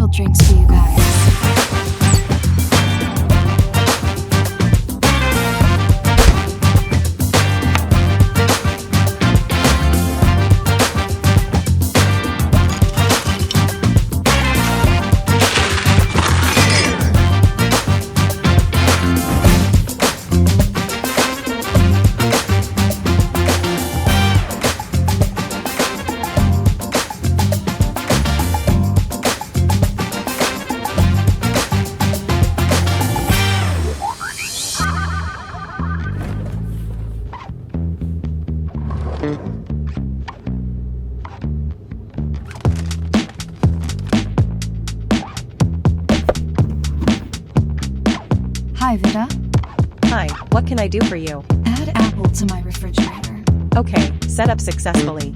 cold drinks for you guys. Hi, Vida. Hi, what can I do for you? Add apple to my refrigerator. Okay, set up successfully.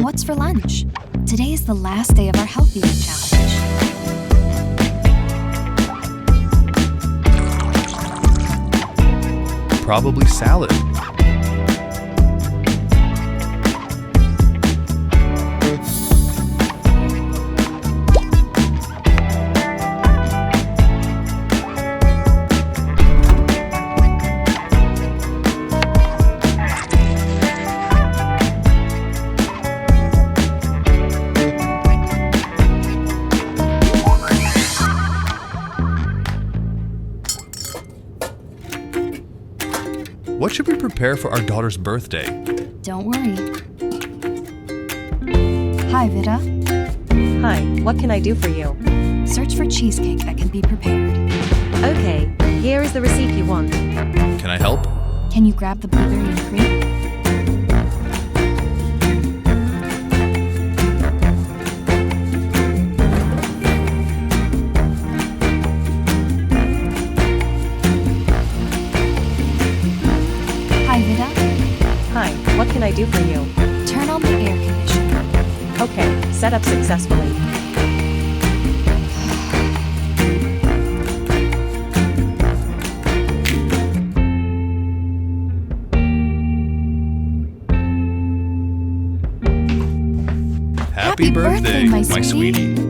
What's for lunch? Today is the last day of our Healthy Eat Challenge. Probably salad. What should we prepare for our daughter's birthday? Don't worry. Hi, Vida. Hi, what can I do for you? Search for cheesecake that can be prepared. Okay, here is the receipt you want. Can I help? Can you grab the blueberry and cream? Hi, Vida. Hi, what can I do for you? Turn on the air conditioner. Okay, set up successfully. Happy birthday, my sweetie.